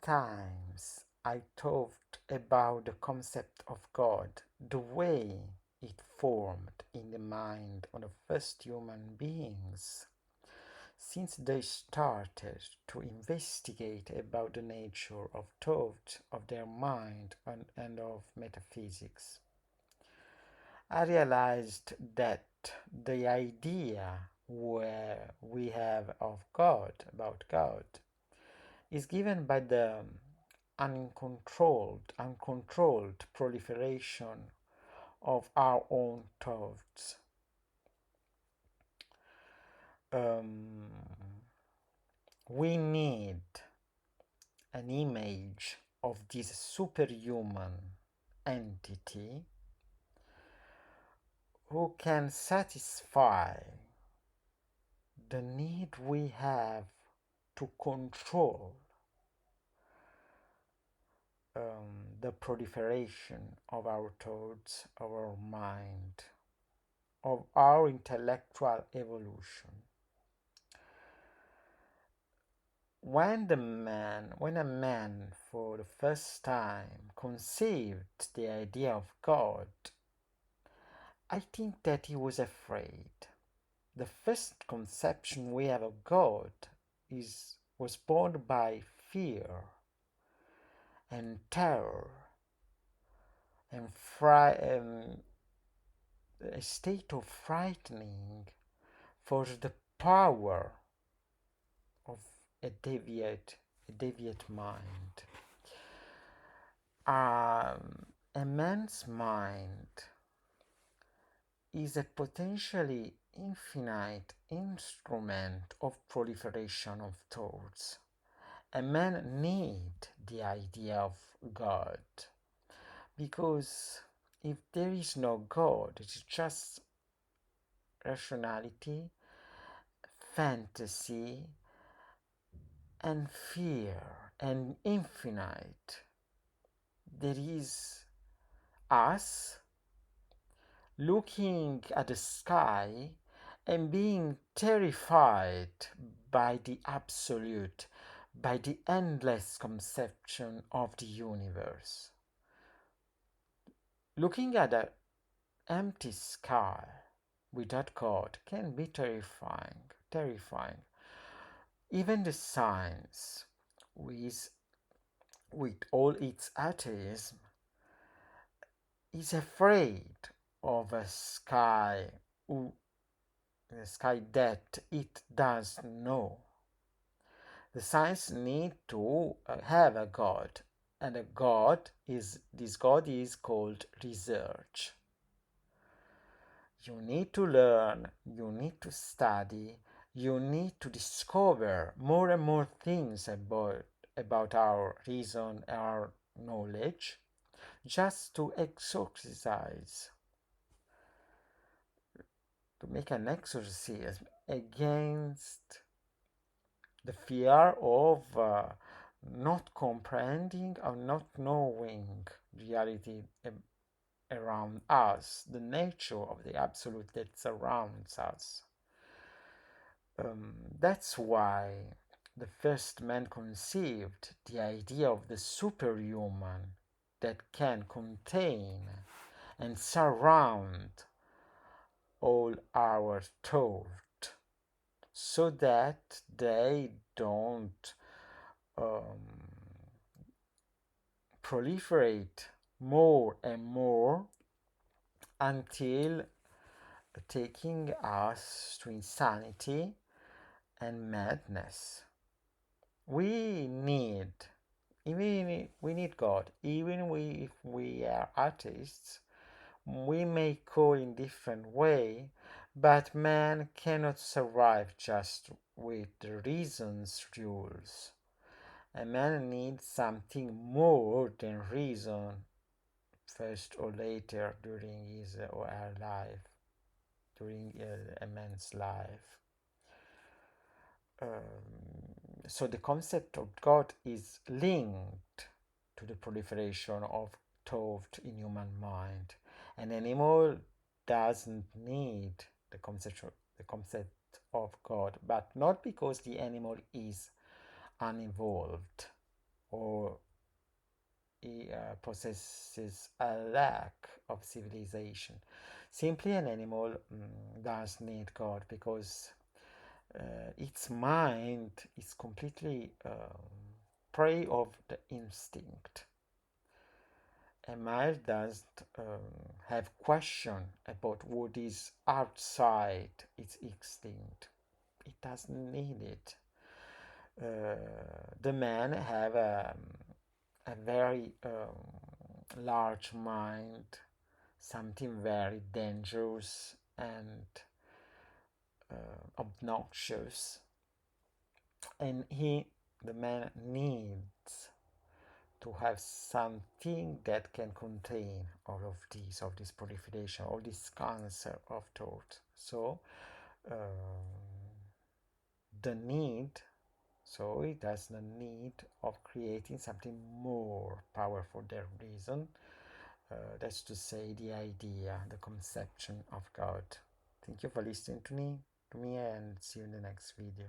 times I thought about the concept of God, the way it formed in the mind of the first human beings, since they started to investigate about the nature of thought, of their mind, and of metaphysics. I realized that the idea where we have of God, about God, is given by the uncontrolled proliferation of our own thoughts. Um, we need an image of this superhuman entity who can satisfy the need we have to control the proliferation of our thoughts, of our mind, of our intellectual evolution. When a man for the first time conceived the idea of God, I think that he was afraid. The first conception we have of God was born by fear and terror and a state of frightening for the power of a deviate mind. A man's mind is a potentially infinite instrument of proliferation of thoughts. A man needs the idea of God because if there is no God, it is just rationality, fantasy, and fear, and infinite. There is us looking at the sky and being terrified by the absolute, by the endless conception of the universe. Looking at an empty sky without God can be terrifying. Even the science, with all its atheism, is afraid of a sky that it does know. The science need to have a God, and this God is called research. You need to learn, you need to study, you need to discover more and more things about our reason, our knowledge, just to exorcise, to make an exorcism against the fear of not comprehending or not knowing reality around us, the nature of the absolute that surrounds us. That's why the first man conceived the idea of the superhuman that can contain and surround all our thought so that they don't proliferate more and more until taking us to insanity and madness. We need God. Even if we are atheists, we may call in different way, but man cannot survive just with the reason's rules. A man needs something more than reason, first or later during his or her life, during a man's life. So the concept of God is linked to the proliferation of thought in human mind. An animal doesn't need the concept of God, but not because the animal is unevolved or he possesses a lack of civilization. Simply, an animal does need God because its mind is completely prey of the instinct. A male doesn't have question about what is outside its instinct. It doesn't need it. The man have a very large mind, something very dangerous and obnoxious, and the man needs to have something that can contain all of this proliferation, all this cancer of thought. So the need, so it has the need of creating something more powerful than reason. That's to say, the idea, the conception of God. Thank you for listening to me, and see you in the next video.